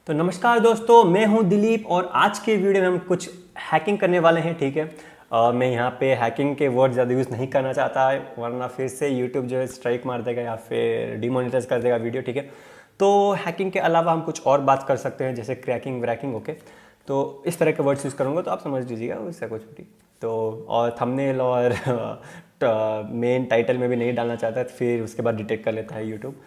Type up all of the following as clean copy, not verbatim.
तो नमस्कार दोस्तों, मैं हूं दिलीप और आज के वीडियो में हम कुछ हैकिंग करने वाले हैं। ठीक है। मैं यहाँ पे हैकिंग के वर्ड ज़्यादा यूज़ नहीं करना चाहता है, वरना फिर से यूट्यूब जो है स्ट्राइक मार देगा या फिर डिमोनेटाइज कर देगा वीडियो। ठीक है। तो हैकिंग के अलावा हम कुछ और बात कर सकते हैं, जैसे क्रैकिंग व्रैकिंग। ओके, तो इस तरह के वर्ड्स यूज़ करूँगा तो आप समझ लीजिएगा उससे कुछ भी। तो और थंबनेल और मेन टाइटल में भी नहीं डालना चाहता, फिर उसके बाद डिटेक्ट कर लेता है यूट्यूब।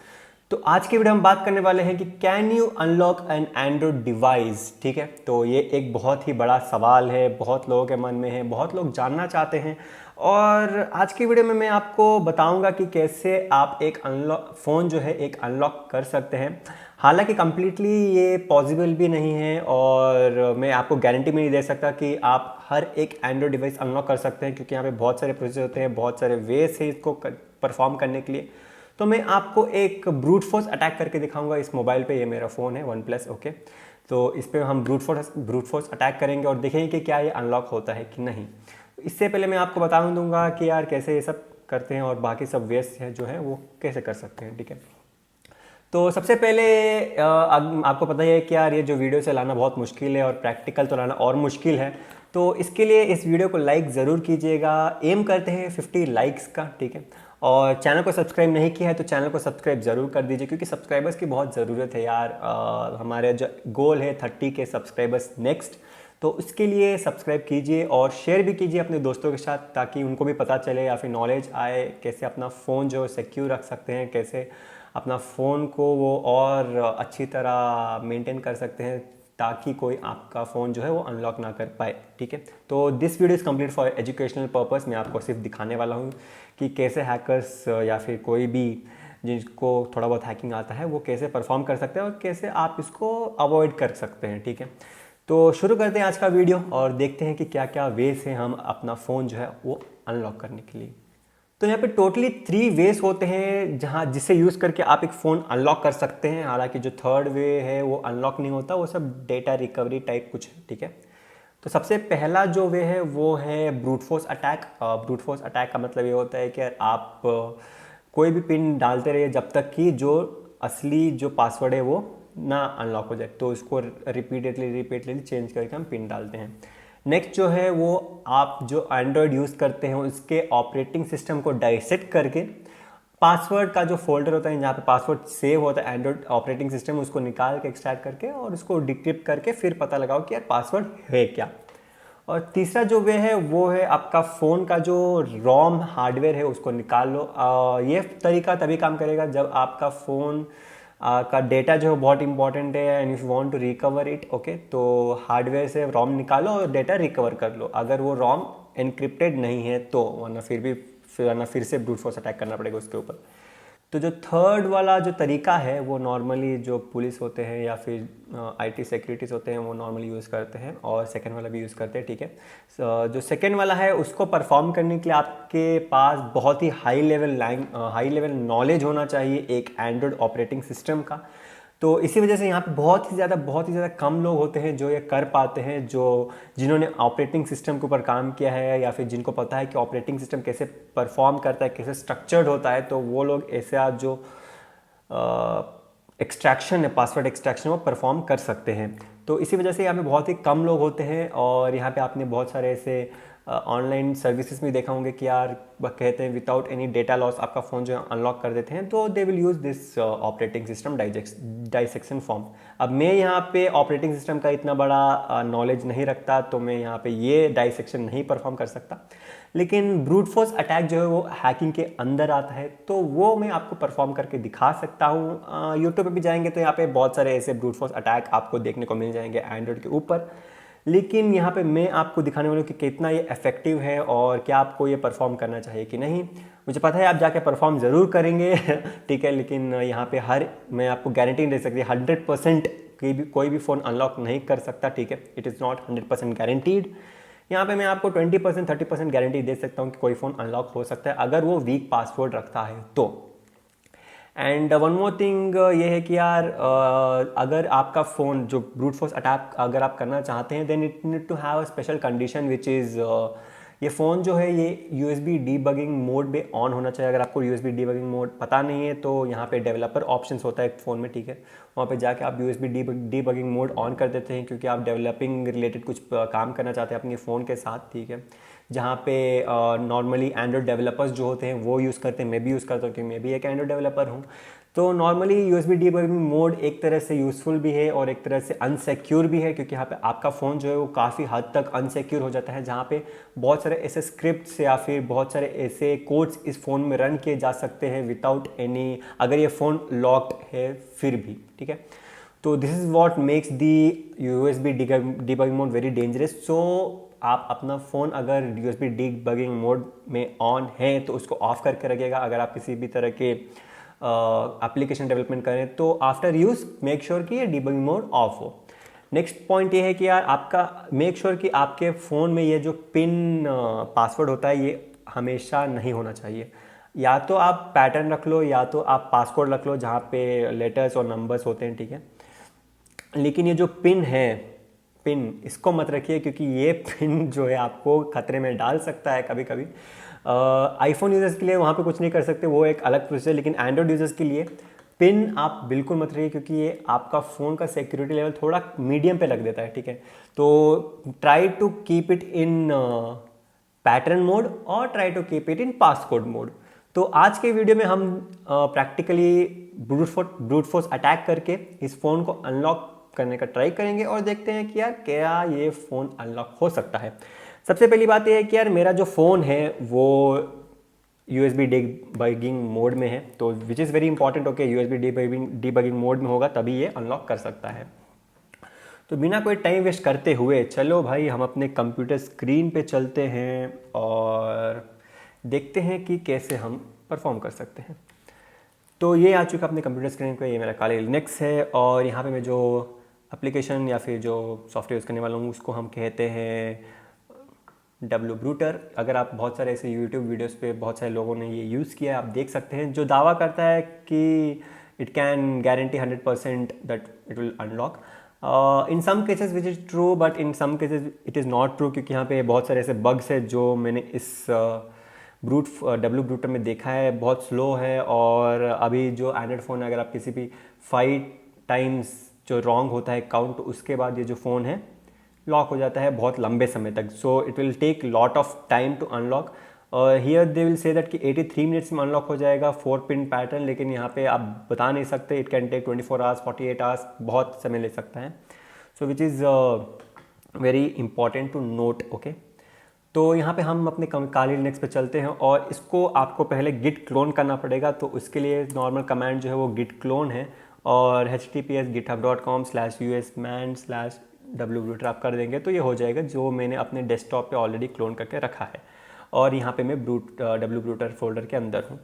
तो आज की वीडियो हम बात करने वाले हैं कि can you unlock N Android device. ठीक है। तो ये एक बहुत ही बड़ा सवाल है, बहुत लोगों के मन में है, बहुत लोग जानना चाहते हैं। और आज की वीडियो में मैं आपको बताऊंगा कि कैसे आप एक अनलॉक फ़ोन जो है एक अनलॉक कर सकते हैं। हालांकि कम्प्लीटली ये पॉसिबल भी नहीं है और मैं आपको गारंटी भी नहीं दे सकता कि आप हर एक एंड्रॉयड डिवाइस अनलॉक कर सकते हैं, क्योंकि यहाँ पे बहुत सारे प्रोसेस होते हैं, बहुत सारे वेज है इसको परफॉर्म करने के लिए। तो मैं आपको एक ब्रूट फोर्स अटैक करके दिखाऊंगा इस मोबाइल पे। ये मेरा फ़ोन है वन प्लस। ओके, तो इस पर हम ब्रूट फोर्स अटैक करेंगे और देखेंगे कि क्या ये अनलॉक होता है कि नहीं। इससे पहले मैं आपको बता दूंगा कि यार कैसे ये सब करते हैं और बाकी सब वेस्ट है जो है वो कैसे कर सकते हैं। ठीक है। तो सबसे पहले आपको पता ही है कि यार ये जो वीडियो से लाना बहुत मुश्किल है और प्रैक्टिकल तो लाना और मुश्किल है। तो इसके लिए इस वीडियो को लाइक ज़रूर कीजिएगा। एम करते हैं 50 लाइक्स का। ठीक है। और चैनल को सब्सक्राइब नहीं किया है तो चैनल को सब्सक्राइब ज़रूर कर दीजिए, क्योंकि सब्सक्राइबर्स की बहुत ज़रूरत है यार। हमारे जो गोल है 30 के सब्सक्राइबर्स नेक्स्ट। तो उसके लिए सब्सक्राइब कीजिए और शेयर भी कीजिए अपने दोस्तों के साथ, ताकि उनको भी पता चले या फिर नॉलेज आए कैसे अपना फ़ोन जो सिक्योर रख सकते हैं, कैसे अपना फ़ोन को वो और अच्छी तरह मेंटेन कर सकते हैं, ताकि कोई आपका फ़ोन जो है वो अनलॉक ना कर पाए। ठीक है। तो this video is complete for educational purpose. मैं आपको सिर्फ दिखाने वाला हूँ कि कैसे हैकर्स या फिर कोई भी जिनको थोड़ा बहुत हैकिंग आता है वो कैसे परफॉर्म कर सकते हैं और कैसे आप इसको अवॉइड कर सकते हैं। ठीक है। तो शुरू करते हैं आज का वीडियो और देखते हैं कि क्या क्या वेज हैं हम अपना फ़ोन जो है वो अनलॉक करने के लिए। तो यहाँ पे टोटली 3 वेज होते हैं जहाँ जिसे यूज़ करके आप एक फ़ोन अनलॉक कर सकते हैं। हालांकि जो थर्ड वे है वो अनलॉक नहीं होता, वो सब डेटा रिकवरी टाइप कुछ है। ठीक है। तो सबसे पहला जो वे है वो है brute force attack. Brute force attack का मतलब ये होता है कि आप कोई भी पिन डालते रहिए जब तक कि जो असली जो पासवर्ड है वो ना अनलॉक हो जाए। तो इसको रिपीटेडली चेंज करके हम पिन डालते हैं। नेक्स्ट जो है वो आप जो एंड्रॉयड यूज़ करते हैं उसके ऑपरेटिंग सिस्टम को डाइसेक्ट करके पासवर्ड का जो फोल्डर होता है जहाँ पे पासवर्ड सेव होता है एंड्रॉयड ऑपरेटिंग सिस्टम, उसको निकाल के एक्सट्रैक्ट करके और उसको डिक्रिप्ट करके फिर पता लगाओ कि यार पासवर्ड है क्या। और तीसरा जो वे है वो है आपका फ़ोन का जो रोम हार्डवेयर है उसको निकाल लो। ये तरीका तभी काम करेगा जब आपका फ़ोन का डेटा जो है बहुत इंपॉर्टेंट है and if you want to recover it. Okay, तो हार्डवेयर से रोम निकालो और डेटा रिकवर कर लो, अगर वो रोम एनक्रिप्टेड नहीं है तो, वरना फिर से ब्रूट फोर्स अटैक करना पड़ेगा उसके ऊपर। तो जो थर्ड वाला जो तरीका है वो नॉर्मली जो पुलिस होते हैं या फिर आईटी सिक्योरिटीज़ होते हैं वो नॉर्मली यूज़ करते हैं, और सेकंड वाला भी यूज़ करते हैं। ठीक है। जो सेकंड वाला है उसको परफॉर्म करने के लिए आपके पास बहुत ही हाई लेवल नॉलेज होना चाहिए एक एंड्रॉयड ऑपरेटिंग सिस्टम का। तो इसी वजह से यहाँ पे बहुत ही ज़्यादा कम लोग होते हैं जो ये कर पाते हैं, जिन्होंने ऑपरेटिंग सिस्टम के ऊपर काम किया है या फिर जिनको पता है कि ऑपरेटिंग सिस्टम कैसे परफॉर्म करता है, कैसे स्ट्रक्चर्ड होता है। तो वो लोग ऐसा जो एक्सट्रैक्शन है, पासवर्ड एक्सट्रैक्शन, वो परफॉर्म कर सकते हैं। तो इसी वजह से यहाँ पे बहुत ही कम लोग होते हैं। और यहाँ पे आपने बहुत सारे ऐसे ऑनलाइन सर्विसेज में देखा होंगे कि यार कहते हैं विदाउट एनी डेटा लॉस आपका फ़ोन जो है अनलॉक कर देते हैं, तो they will use this operating system dissection form. अब मैं यहाँ पे ऑपरेटिंग सिस्टम का इतना बड़ा नॉलेज नहीं रखता, तो मैं यहाँ पे ये डाइसेक्शन नहीं परफॉर्म कर सकता। लेकिन ब्रूट फोर्स अटैक जो है वो हैकिंग के अंदर आता है, तो वो मैं आपको परफॉर्म करके दिखा सकता हूँ। यूट्यूब पे भी जाएंगे तो यहाँ पे बहुत सारे ऐसे ब्रूट फोर्स अटैक आपको देखने को मिल जाएंगे एंड्रॉयड के ऊपर। लेकिन यहाँ पे मैं आपको दिखाने वाला हूँ कि कितना ये इफेक्टिव है और क्या आपको ये परफॉर्म करना चाहिए कि नहीं। मुझे पता है आप जाके परफॉर्म ज़रूर करेंगे ठीक है, लेकिन यहाँ पे मैं आपको गारंटी नहीं दे सकती 100% कोई भी फ़ोन अनलॉक नहीं कर सकता। ठीक है, इट इज़ नॉट 100% गारंटीड। यहाँ पे मैं आपको 20% 30% गारंटी दे सकता हूँ कि कोई फ़ोन अनलॉक हो सकता है अगर वो वीक पासवर्ड रखता है तो। एंड वन मोर थिंग ये है कि यार अगर आपका फ़ोन जो ब्रूट फोर्स अटैक अगर आप करना चाहते हैं, then it need to have a special condition which is ये फ़ोन जो है ये USB डीबगिंग मोड में ऑन होना चाहिए। अगर आपको USB डीबगिंग मोड पता नहीं है तो यहाँ पे डेवलपर ऑप्शंस होता है फ़ोन में, ठीक है, वहाँ पे जाके आप USB डीबगिंग मोड ऑन कर देते हैं क्योंकि आप डेवलपिंग रिलेटेड कुछ काम करना चाहते हैं अपने फ़ोन के साथ, ठीक है। जहाँ पे नॉर्मली एंड्रॉयड डेवलपर्स जो होते हैं वो यूज़ करते हैं, मैं भी यूज़ करता हूँ क्योंकि मैं भी एक एंड्रॉयड डेवलपर हूँ। तो नॉर्मली USB डीबगिंग मोड एक तरह से यूज़फुल भी है और एक तरह से अनसिक्योर भी है, क्योंकि यहाँ पे आपका फ़ोन जो है वो काफ़ी हद तक अनसिक्योर हो जाता है, जहाँ पे बहुत सारे ऐसे स्क्रिप्ट्स या फिर बहुत सारे ऐसे कोड्स इस फ़ोन में रन किए जा सकते हैं विदाउट एनी, अगर ये फ़ोन लॉक्ड है फिर भी, ठीक है। तो this is what makes the USB debugging mode very dangerous. So आप अपना फ़ोन अगर USB डीबगिंग मोड में ऑन है तो उसको ऑफ करके रखिएगा। अगर आप किसी भी तरह के एप्लीकेशन डेवलपमेंट करें तो आफ्टर यूज़ मेक श्योर कि ये डीबगिंग मोड ऑफ हो। नेक्स्ट पॉइंट ये है कि यार आपका मेक श्योर कि आपके फ़ोन में ये जो पिन पासवर्ड होता है ये हमेशा नहीं होना चाहिए। या तो आप पैटर्न रख लो या तो आप पासकोड रख लो जहाँ पे लेटर्स और नंबर्स होते हैं, ठीक है। लेकिन ये जो पिन है, पिन इसको मत रखिए क्योंकि ये पिन जो है आपको खतरे में डाल सकता है कभी कभी। आईफोन यूज़र्स के लिए वहाँ पे कुछ नहीं कर सकते, वो एक अलग प्रोसेस है, लेकिन एंड्रॉयड यूज़र्स के लिए पिन आप बिल्कुल मत रखिए क्योंकि ये आपका फ़ोन का सिक्योरिटी लेवल थोड़ा मीडियम पे लग देता है, ठीक है। तो try to keep it in pattern mode और try to keep it in passcode mode. तो आज के वीडियो में हम प्रैक्टिकली ब्रूट फोर्स अटैक करके इस फ़ोन को अनलॉक करने का ट्राई करेंगे और देखते हैं कि यार क्या ये फ़ोन अनलॉक हो सकता है। सबसे पहली बात यह है कि यार मेरा जो फ़ोन है वो USB डीबगिंग मोड में है, तो विच is very important. Okay, USB debugging mode में होगा तभी ये अनलॉक कर सकता है। तो बिना कोई टाइम वेस्ट करते हुए चलो भाई हम अपने कंप्यूटर स्क्रीन पे चलते हैं और देखते हैं कि कैसे हम परफॉर्म कर सकते हैं। तो ये आ चुका अपने कंप्यूटर स्क्रीन पे, ये मेरा काले लिनक्स है और यहाँ पे मैं जो एप्लीकेशन या फिर जो सॉफ्टवेयर यूज़ करने वाला हूँ उसको हम कहते हैं wब्रूटर। अगर आप बहुत सारे ऐसे यूट्यूब वीडियोस पे बहुत सारे लोगों ने ये यूज़ किया है, आप देख सकते हैं, जो दावा करता है कि it can guarantee 100% that it will unlock. In some cases which is true but in some cases it is not true, क्योंकि यहाँ पे बहुत सारे ऐसे बग्स है जो मैंने इस wब्रूटर में देखा है, बहुत स्लो है। और अभी जो एंड्रॉयड फ़ोन है अगर आप किसी भी 5 टाइम्स जो रॉन्ग होता है काउंट, तो उसके बाद ये जो फ़ोन है लॉक हो जाता है बहुत लंबे समय तक। So it will take lot of time to unlock. Here they will say that कि 83 मिनट्स में अनलॉक हो जाएगा 4 पिन पैटर्न, लेकिन यहाँ पे आप बता नहीं सकते, it can take 24 hours 48 hours, बहुत समय ले सकता है। So which is very important to note. Okay, तो यहाँ पे हम अपने काली लिनक्स पे चलते हैं और इसको आपको पहले गिट क्लोन करना पड़ेगा। तो उसके लिए नॉर्मल कमांड जो है वो गिट क्लोन है और https://github.com/usman/wब्रूटर आप कर देंगे तो ये हो जाएगा, जो मैंने अपने डेस्कटॉप पे ऑलरेडी क्लोन करके रखा है और यहाँ पे मैं wब्रूटर फोल्डर के अंदर हूँ।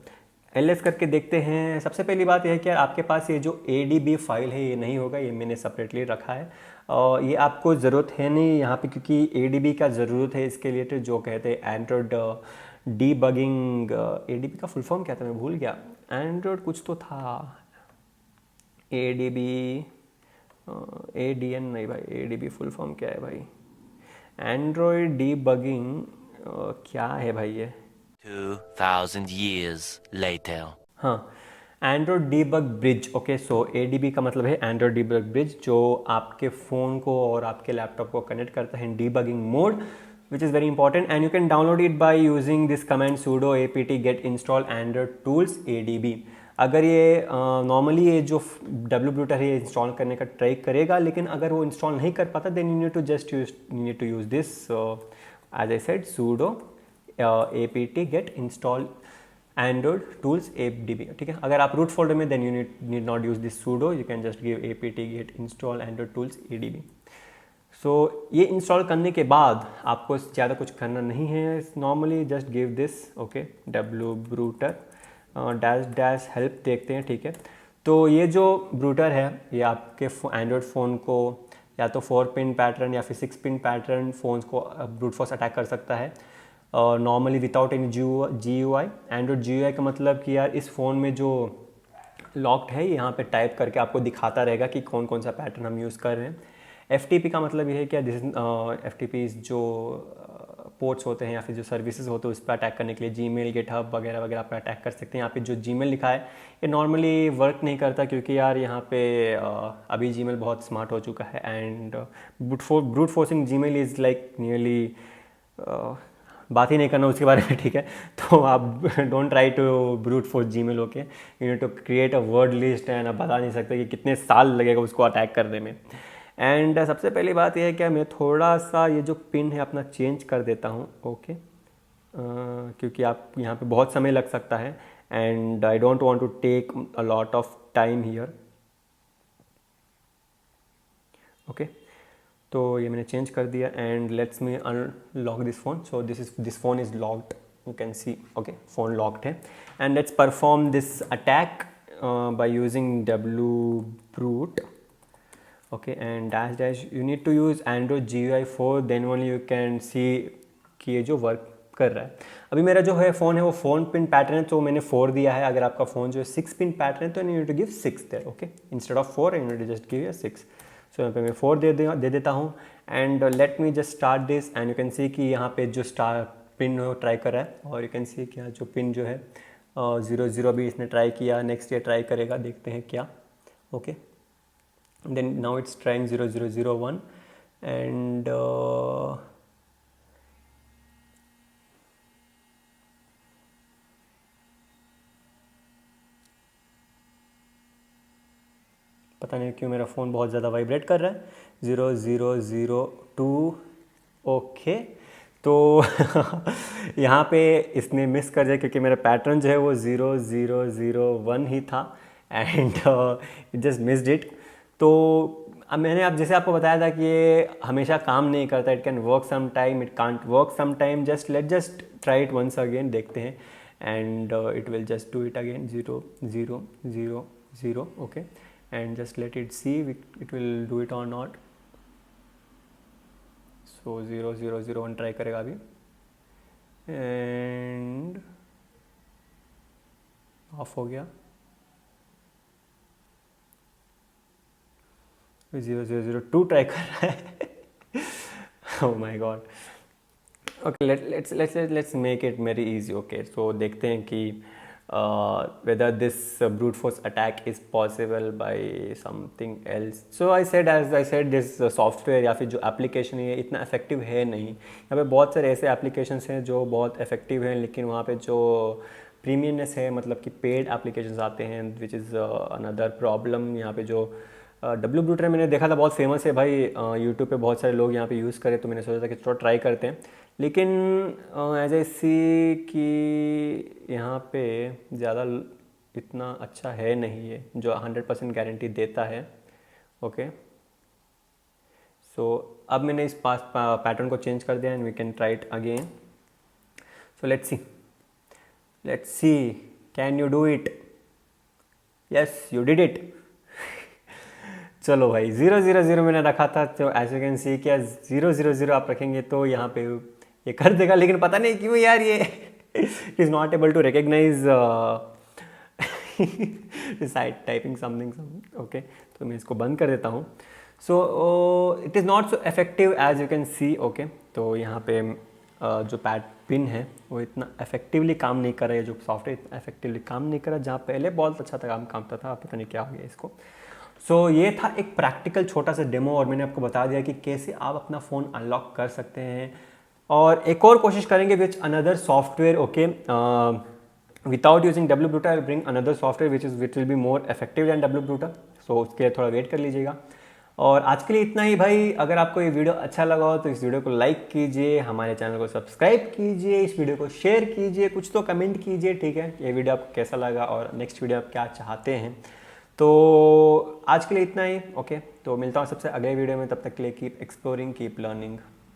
ls करके देखते हैं। सबसे पहली बात यह है कि आपके पास ये जो adb फाइल है ये नहीं होगा, ये मैंने सेपरेटली रखा है और ये आपको ज़रूरत है नहीं यहाँ पे, क्योंकि adb का ज़रूरत है इसके लिए तो जो कहते हैं एंड्रॉयड डीबगिंग। adb का फुल फॉर्म क्या था मैं भूल गया, एंड्रॉयड कुछ तो था, adb adn नहीं भाई, adb फुल फॉर्म क्या है भाई, एंड्रॉयड डीबगिंग क्या है भाई ये 2000 years later. हाँ, एंड्रॉयड डीबग ब्रिज। ओके, सो ADB का मतलब है एंड्रॉयड डीबग ब्रिज, जो आपके फ़ोन को और आपके लैपटॉप को कनेक्ट करता है in debugging mode, which is very important and you can download it by using this command sudo apt get install android tools adb। अगर ये नॉर्मली ये जो wब्रूटर है ये इंस्टॉल करने का ट्राई करेगा, लेकिन अगर वो इंस्टॉल नहीं कर पाता then you need to use this as I said sudo apt get install Android tools adb, ठीक है। अगर आप रूट फोल्डर में then you need not use this sudo, you can just give apt get install android tools adb। So ये install करने के बाद आपको ज़्यादा कुछ करना नहीं है, normally just give this okay wbruter dash help देखते हैं, ठीक है। तो ये जो ब्रूटर है ये आपके एंड्रॉयड फ़ोन को या तो 4 पिन पैटर्न या फिर 6 पिन पैटर्न फ़ोन्स को ब्रूट फोर्स अटैक कर सकता है normally without any GUI। Android GUI का मतलब कि यार इस फ़ोन में जो लॉक्ड है यहाँ पे टाइप करके आपको दिखाता रहेगा कि कौन कौन सा पैटर्न हम यूज़ कर रहे हैं। FTP का मतलब ये है कि दिस FTP इज़ जो पोर्ट्स होते हैं या फिर जो सर्विसेज होते हैं उस पर अटैक करने के लिए जीमेल, गिटहब वगैरह वगैरह पर अटैक कर सकते हैं। यहाँ पे जो जीमेल लिखा है ये नॉर्मली वर्क नहीं करता, क्योंकि यार यहाँ पे अभी जीमेल बहुत स्मार्ट हो चुका है and brute forcing Gmail is like nearly बात ही नहीं करना उसके बारे में, ठीक है। तो आप don't try to brute force Gmail, okay. You need to create a word list and आप बता नहीं सकते कि कितने साल लगेगा उसको अटैक करने में। एंड सबसे पहली बात यह है कि मैं थोड़ा सा ये जो पिन है अपना चेंज कर देता हूँ, ओके, क्योंकि आप यहाँ पे बहुत समय लग सकता है and I don't want to take a lot of time here, okay. तो ये मैंने चेंज कर दिया and let's me unlock this phone. So this phone is locked, you can see, okay, phone locked है। And let's perform this attack by using wbrute, okay, and dash you need to use Android GUI 4, then only you can see कि ये जो work कर रहा है। अभी मेरा जो है फ़ोन है वो 4 पिन पैटर्न है, तो मैंने 4 दिया है। अगर आपका फ़ोन जो है 6 पिन पैटर्न है तो you need to give 6 there, okay, instead of 4 you need to just give 6। So यहाँ पे मैं 4 दे देता हूँ and let me just start this and you can see कि यहाँ पे जो स्टार पिन हो ट्राई कर रहा है, और यू कैन सी कि यहाँ जो पिन जो है 0 भी इसने ट्राई किया, नेक्स्ट ये ट्राई करेगा, देखते हैं क्या, okay. Then now it's trying 0001 and पता नहीं क्यों मेरा फ़ोन बहुत ज़्यादा वाइब्रेट कर रहा है। 0002, ओके। तो यहाँ पे इसने मिस कर दिया क्योंकि मेरा पैटर्न जो है वो 0001 ही था and it just missed it. तो अब मैंने अब जैसे आपको बताया था कि ये हमेशा काम नहीं करता, it can work some time, it can't work some time, just try it once again, देखते हैं and it will just do it again 0000, okay, and just let it see it will do it और not. So 0001 try करेगा अभी end of हो गया। 0002 try कर रहा है। oh my god, okay, let's make it very easy, okay। so देखते हैं कि whether this brute force attack is possible by something else। so as I said this software या फिर जो application है इतना effective है नहीं। यहाँ पे बहुत सारे ऐसे applications हैं जो बहुत effective हैं, लेकिन वहाँ पे जो प्रीमियमनेस है, मतलब कि पेड एप्लीकेशंस आते हैं, विच इज़ अनदर प्रॉब्लम। यहाँ पे जो wbrute मैंने देखा था बहुत फेमस है भाई, यूट्यूब पे बहुत सारे लोग यहाँ पे यूज़ करें, तो मैंने सोचा था कि थोड़ा ट्राई करते हैं। लेकिन एज ए सी कि यहाँ पे ज़्यादा इतना अच्छा है नहीं है जो 100% गारंटी देता है, ओके। सो अब मैंने इस पैटर्न को चेंज कर दिया and we can try it again. So let's see can you do it. Yes, you did it. चलो भाई 000 मैंने रखा था, तो एज यू कैन सी क्या 000 आप रखेंगे तो यहाँ पे ये कर देगा, लेकिन पता नहीं क्यों यार ये is not able to recognise site typing something, okay. तो मैं इसको बंद कर देता हूँ। So it is not so effective as you can see, okay. तो यहाँ पे जो पिन है वो इतना इफेक्टिवली काम नहीं कर रहा है, जो सॉफ्टवेयर इतना इफेक्टिवली काम नहीं कर रहा, जहाँ पहले बहुत अच्छा था काम करता था, पता नहीं क्या हो गया इसको। सो ये था एक प्रैक्टिकल छोटा सा डेमो, और मैंने आपको बता दिया कि कैसे आप अपना फ़ोन अनलॉक कर सकते हैं। और एक और कोशिश करेंगे which another software, okay, without using wbrute I will bring another software which will be more effective than wbrute। So उसके लिए थोड़ा वेट कर लीजिएगा। और आज के लिए इतना ही भाई। अगर आपको ये वीडियो अच्छा लगा हो तो इस वीडियो को लाइक कीजिए, हमारे चैनल को सब्सक्राइब कीजिए, इस वीडियो को शेयर कीजिए, कुछ तो कमेंट कीजिए, ठीक है, ये वीडियो आपको कैसा लगा और नेक्स्ट वीडियो आप क्या चाहते हैं। तो आज के लिए इतना ही, ओके। तो मिलता हूँ सबसे अगले वीडियो में, तब तक के लिए कीप एक्सप्लोरिंग, कीप लर्निंग।